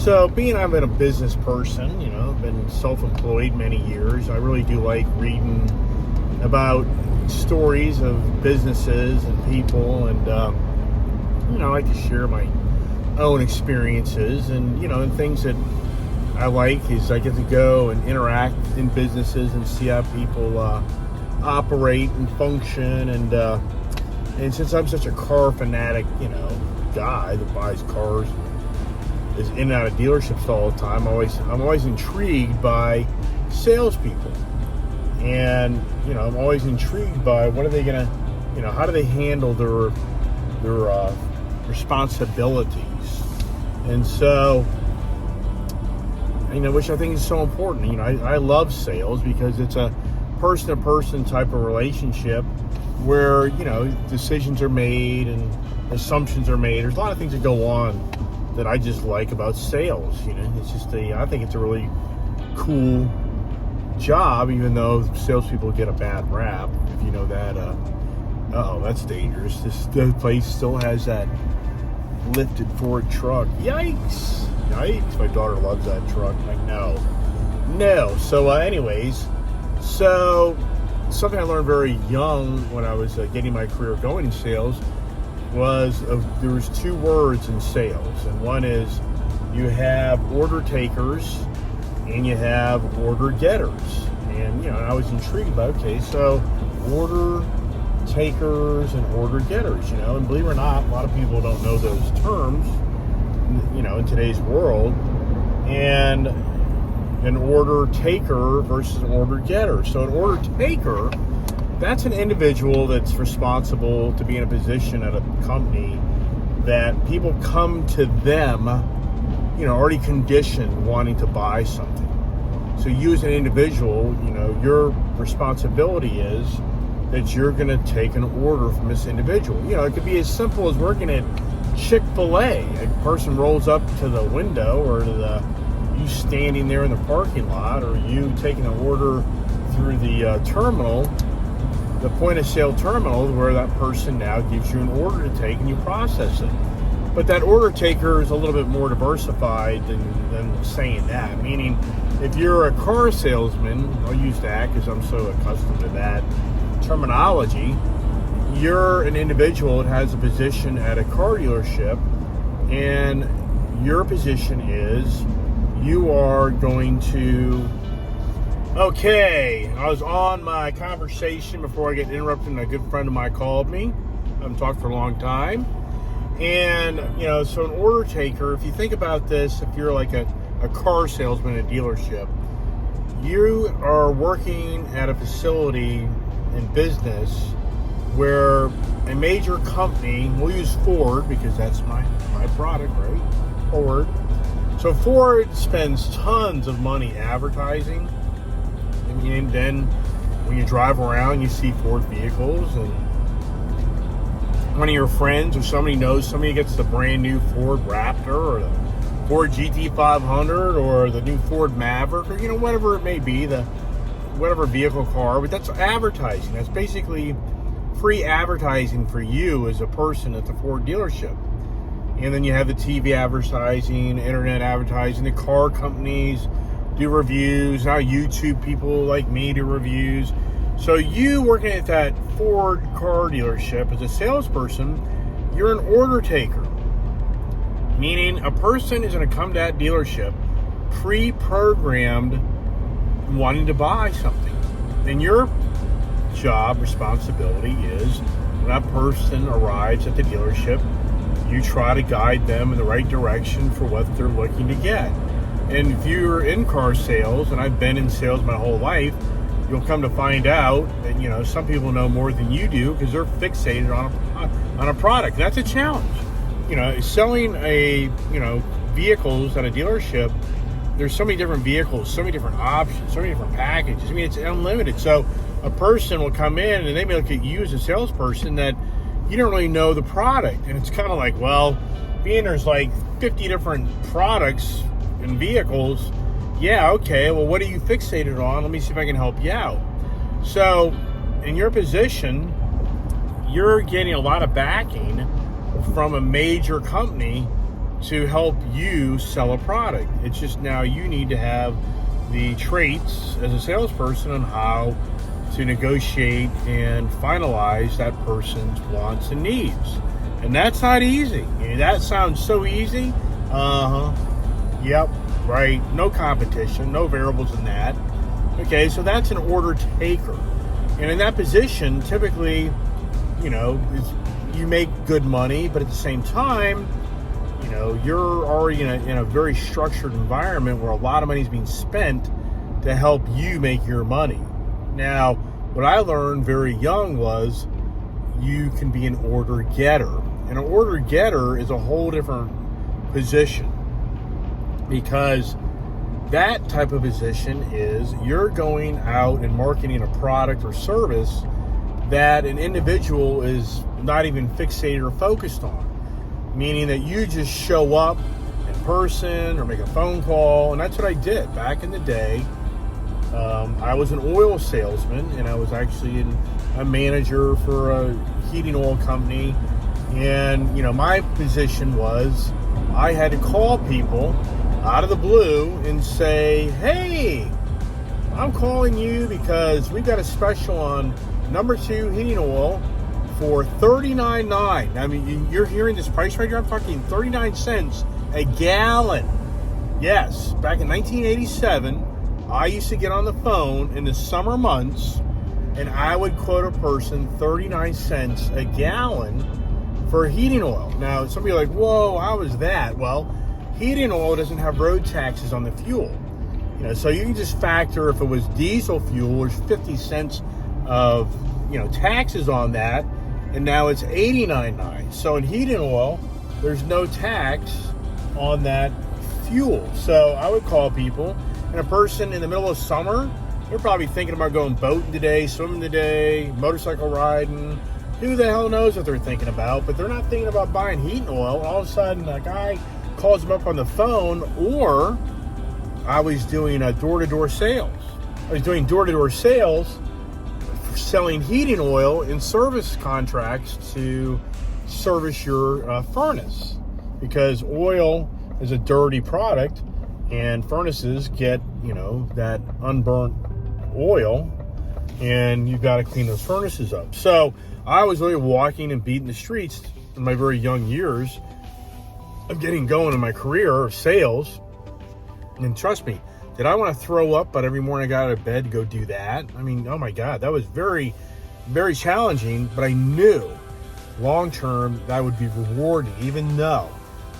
So, being I've been a business person, I've been self-employed many years. I really do like reading about stories of businesses and people, and I like to share my own experiences, and things that I like is I get to go and interact in businesses and see how people operate and function, and since I'm such a car fanatic, guy that buys cars, is in and out of dealerships all the time. I'm always intrigued by salespeople, and I'm always intrigued by what are they gonna, how do they handle their responsibilities, and so which I think is so important. I love sales because it's a person-to-person type of relationship where decisions are made and assumptions are made. There's a lot of things that go on that I just like about sales. It's just I think it's a really cool job, even though salespeople get a bad rap. If you know that, that's dangerous. The place still has that lifted Ford truck. Yikes! My daughter loves that truck. I'm like, no. So, anyways, something I learned very young when I was getting my career going in sales was there was two words in sales, and one is you have order takers and you have order getters. And I was intrigued by, so order takers and order getters, and believe it or not, a lot of people don't know those terms, in today's world. And an order taker versus an order getter. So an order taker, that's an individual that's responsible to be in a position at a company that people come to them, already conditioned, wanting to buy something. So you as an individual, your responsibility is that you're going to take an order from this individual. It could be as simple as working at Chick-fil-A. A person rolls up to the window, or to you standing there in the parking lot, or you taking an order through the terminal, the point of sale terminal, where that person now gives you an order to take and you process it. But that order taker is a little bit more diversified than saying that. Meaning, if you're a car salesman, I'll use that because I'm so accustomed to that terminology, you're an individual that has a position at a car dealership, and your position is you are going to... Okay, I was on my conversation before I get interrupted, and a good friend of mine called me. I haven't talked for a long time. And, so an order taker, if you think about this, if you're like a car salesman at a dealership, you are working at a facility in business where a major company, we'll use Ford because that's my product, right? Ford. So Ford spends tons of money advertising. And then when you drive around, you see Ford vehicles, and one of your friends or somebody knows somebody gets the brand new Ford Raptor, or the Ford GT500, or the new Ford Maverick, or whatever it may be, whatever vehicle car. But that's advertising. That's basically free advertising for you as a person at the Ford dealership. And then you have the TV advertising, internet advertising, the car companies do reviews. Now YouTube people like me do reviews. So you working at that Ford car dealership as a salesperson, you're an order taker. Meaning a person is going to come to that dealership pre-programmed wanting to buy something. And your job, responsibility is when that person arrives at the dealership, you try to guide them in the right direction for what they're looking to get. And if you're in car sales, and I've been in sales my whole life, you'll come to find out that, some people know more than you do because they're fixated on a product. That's a challenge. Selling vehicles at a dealership, there's so many different vehicles, so many different options, so many different packages. It's unlimited. So a person will come in and they may look at you as a salesperson that you don't really know the product. And it's kind of like, well, being there's like 50 different products and vehicles, yeah, okay, well, what are you fixated on? Let me see if I can help you out. So in your position, you're getting a lot of backing from a major company to help you sell a product. It's just now you need to have the traits as a salesperson on how to negotiate and finalize that person's wants and needs. And that's not easy. That sounds so easy. Yep, right. No competition, no variables in that. Okay, so that's an order taker. And in that position, typically, you make good money, but at the same time, you're already in a very structured environment where a lot of money is being spent to help you make your money. Now, what I learned very young was you can be an order getter. And an order getter is a whole different position, because that type of position is you're going out and marketing a product or service that an individual is not even fixated or focused on. Meaning that you just show up in person or make a phone call. And that's what I did back in the day. I was an oil salesman, and I was actually a manager for a heating oil company. And, my position was I had to call people out of the blue and say, hey, I'm calling you because we got a special on number 2 heating oil for $39.9. I mean, you're hearing this price right here. I'm talking 39 cents a gallon. Yes, back in 1987, I used to get on the phone in the summer months, and I would quote a person 39 cents a gallon for heating oil. Now, somebody like, whoa, how is that? Well, heating oil doesn't have road taxes on the fuel. So you can just factor if it was diesel fuel, there's 50 cents of, taxes on that. And now it's $89.9. So in heating oil, there's no tax on that fuel. So I would call people, and a person in the middle of summer, they're probably thinking about going boating today, swimming today, motorcycle riding. Who the hell knows what they're thinking about? But they're not thinking about buying heating oil. And all of a sudden, a guy calls them up on the phone. Or I was doing door-to-door sales. I was doing door-to-door sales, selling heating oil in service contracts to service your furnace, because oil is a dirty product, and furnaces get that unburnt oil, and you've got to clean those furnaces up. So I was really walking and beating the streets in my very young years of getting going in my career of sales. And trust me, did I want to throw up but every morning I got out of bed to go do that? I mean, oh my God, that was very, very challenging, but I knew long term that would be rewarding, even though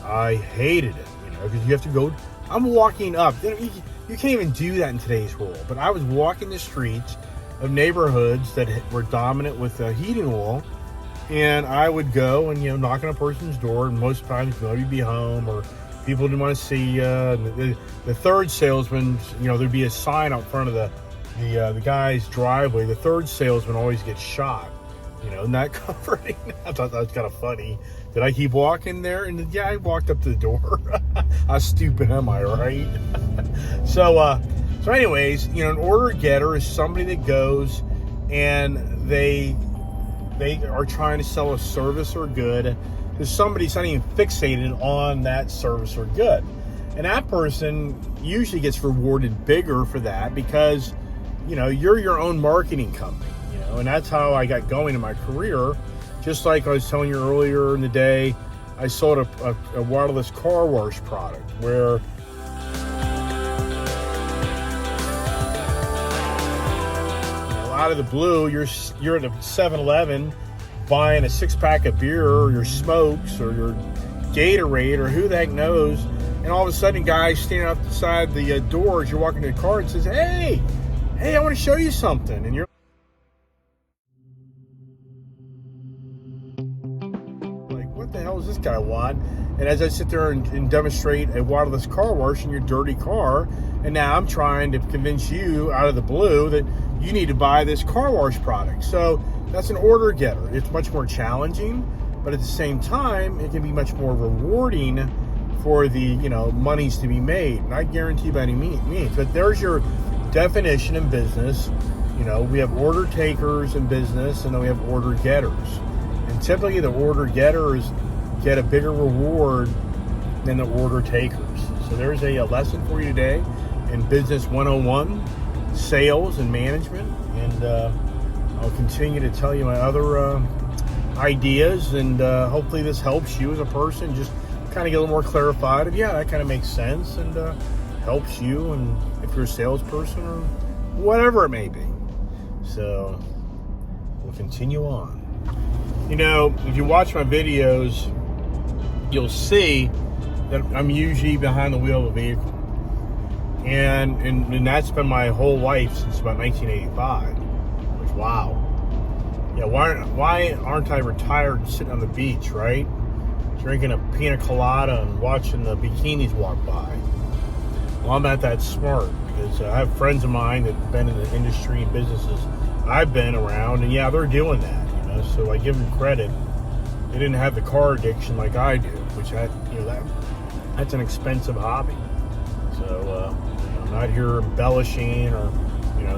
I hated it, because you have to go. I'm walking up. You can't even do that in today's world, but I was walking the streets of neighborhoods that were dominant with heating oil, and I would go and knock on a person's door, and most times nobody'd be home, or people didn't want to see you. The third salesman, there'd be a sign out front of the guy's driveway. The third salesman always gets shot. Isn't that comforting? I thought that was kind of funny. Did I keep walking there? And yeah, I walked up to the door. How stupid am I, right? So anyways, an order getter is somebody that goes and they are trying to sell a service or good to somebody who's not even fixated on that service or good. And that person usually gets rewarded bigger for that, because, you're your own marketing company, and that's how I got going in my career. Just like I was telling you earlier in the day, I sold a wireless car wash product where out of the blue, you're at a 7-Eleven buying a 6-pack of beer, or your smokes, or your Gatorade, or who the heck knows, and all of a sudden, guys standing outside the door as you're walking to the car and says, hey, I want to show you something. And you're like, what the hell does this guy want? And as I sit there and demonstrate a wireless car wash in your dirty car, and now I'm trying to convince you out of the blue that you need to buy this car wash product. So that's an order getter. It's much more challenging, but at the same time, it can be much more rewarding for the monies to be made. Not guaranteed by any means, but there's your definition in business. We have order takers in business, and then we have order getters. And typically the order getters get a bigger reward than the order takers. So there's a lesson for you today in Business 101, sales and management. And I'll continue to tell you my other ideas, and hopefully this helps you as a person just kind of get a little more clarified of, yeah, that kind of makes sense, and helps you, and if you're a salesperson or whatever it may be. So we'll continue on. You know, if you watch my videos, you'll see that I'm usually behind the wheel of a vehicle. And that's been my whole life since about 1985. Which, wow. Yeah, why aren't I retired and sitting on the beach, right? Drinking a pina colada and watching the bikinis walk by. Well, I'm not that smart, because I have friends of mine that have been in the industry and businesses I've been around, and yeah, they're doing that. So I give them credit. They didn't have the car addiction like I do, which that's an expensive hobby. So I'm not here embellishing, or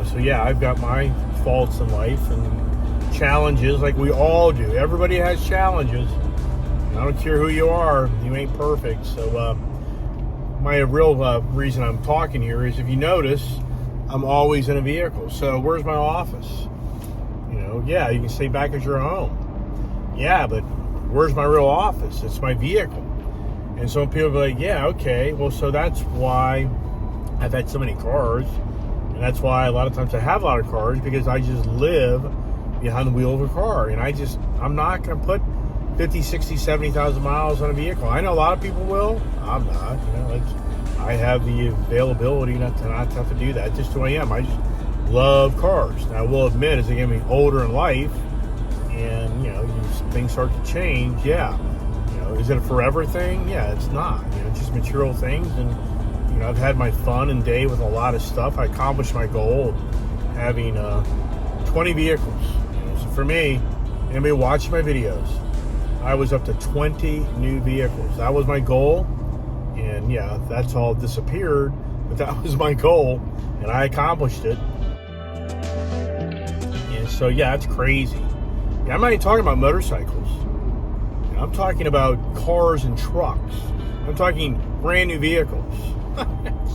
so yeah, I've got my faults in life and challenges like we all do. Everybody has challenges. I don't care who you are, you ain't perfect. So my real reason I'm talking here is, if you notice, I'm always in a vehicle. So where's my office? Yeah, you can stay back at your home. Yeah, but where's my real office? It's my vehicle. And some people be like, yeah, okay, well, so that's why I've had so many cars. And that's why a lot of times I have a lot of cars, because I just live behind the wheel of a car. And I'm not going to put 50, 60, 70,000 miles on a vehicle. I know a lot of people will. I'm not. I have the availability not to have to do that. It's just who I am. I just love cars. Now, I will admit, as I get older in life, and things start to change. Yeah, is it a forever thing? Yeah, it's not. It's just material things, and I've had my fun and day with a lot of stuff. I accomplished my goal of having 20 vehicles. So for me, anybody watching my videos, I was up to 20 new vehicles. That was my goal, and yeah, that's all disappeared, but that was my goal, and I accomplished it. So yeah, that's crazy. Yeah, I'm not even talking about motorcycles. I'm talking about cars and trucks. I'm talking brand new vehicles.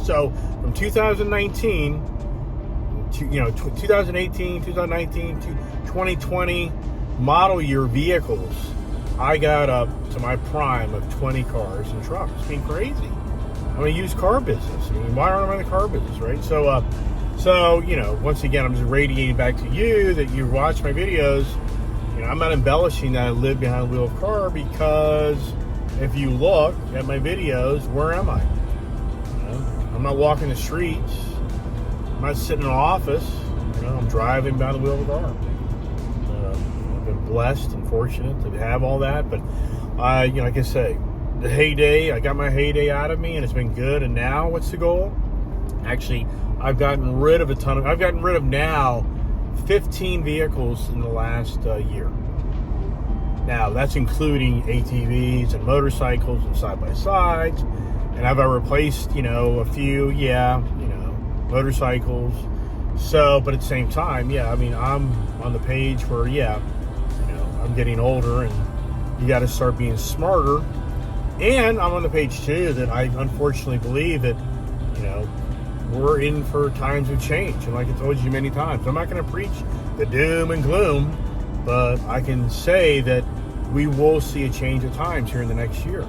So from 2019 to 2018, 2019 to 2020 model year vehicles, I got up to my prime of 20 cars and trucks. It's been crazy. I'm a used car business. Why aren't I in the car business, right? So once again, I'm just radiating back to you that you watch my videos. I'm not embellishing that I live behind the wheel of a car, because if you look at my videos, where am I? I'm not walking the streets. I'm not sitting in an office. I'm driving behind the wheel of a car. I've been blessed and fortunate to have all that. But like I say, the heyday, I got my heyday out of me, and it's been good. And now, what's the goal? Actually, I've gotten rid of now 15 vehicles in the last year. Now, that's including ATVs and motorcycles and side-by-sides. And I've replaced, a few, motorcycles. So, but at the same time, I'm on the page where, I'm getting older, and you got to start being smarter. And I'm on the page, too, that I unfortunately believe that, we're in for times of change. And like I told you many times, I'm not going to preach the doom and gloom, but I can say that we will see a change of times here in the next year.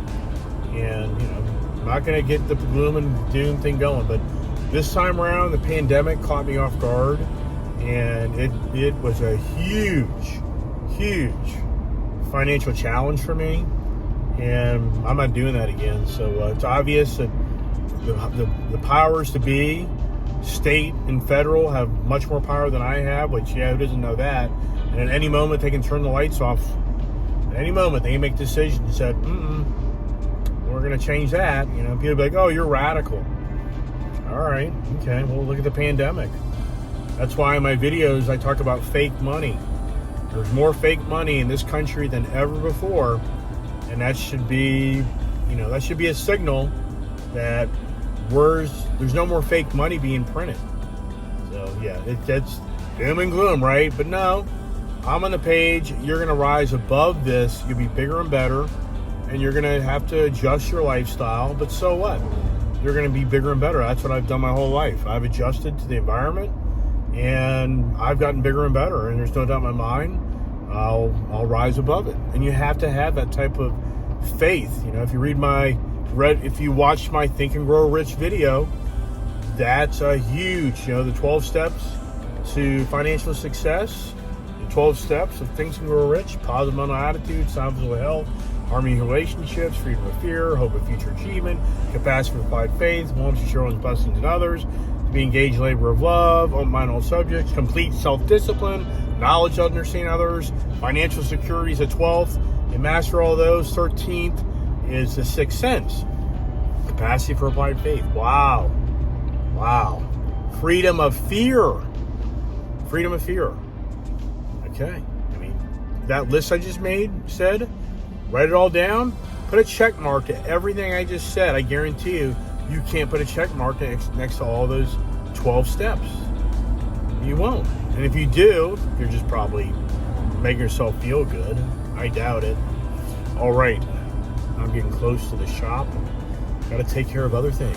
And, I'm not going to get the gloom and doom thing going, but this time around, the pandemic caught me off guard, and it was a huge financial challenge for me, and I'm not doing that again. So it's obvious that the powers to be, state and federal, have much more power than I have, which, who doesn't know that? And at any moment, they can turn the lights off. At any moment, they can make decisions and said, we're going to change that. People be like, oh, you're radical. All right, okay, well, look at the pandemic. That's why in my videos, I talk about fake money. There's more fake money in this country than ever before, and that should be, a signal that there's no more fake money being printed. So yeah, that's doom and gloom, right? But no, I'm on the page. You're going to rise above this. You'll be bigger and better. and you're going to have to adjust your lifestyle, but so what? You're going to be bigger and better. That's what I've done my whole life. I've adjusted to the environment, and I've gotten bigger and better, and there's no doubt in my mind I'll rise above it. And you have to have that type of faith. You know, if you watched my Think and Grow Rich video, that's a huge, the 12 steps to financial success, the 12 steps of Think and Grow Rich: positive mental attitude, sound physical health, harmony in relationships, freedom of fear, hope of future achievement, capacity for applied faith, willingness to share one's blessings in others, to be engaged in labor of love, open mind on all subjects, complete self-discipline, knowledge of understanding others, financial security is the 12th. You master all those. 13th is the sixth sense, capacity for applied faith. Wow. Freedom of fear. Okay. I mean, that list I just said, write it all down, put a check mark to everything I just said. I guarantee you can't put a check mark next to all those 12 steps. You won't. And if you do, you're just probably making yourself feel good. I doubt it. All right. I'm getting close to the shop. Got to take care of other things.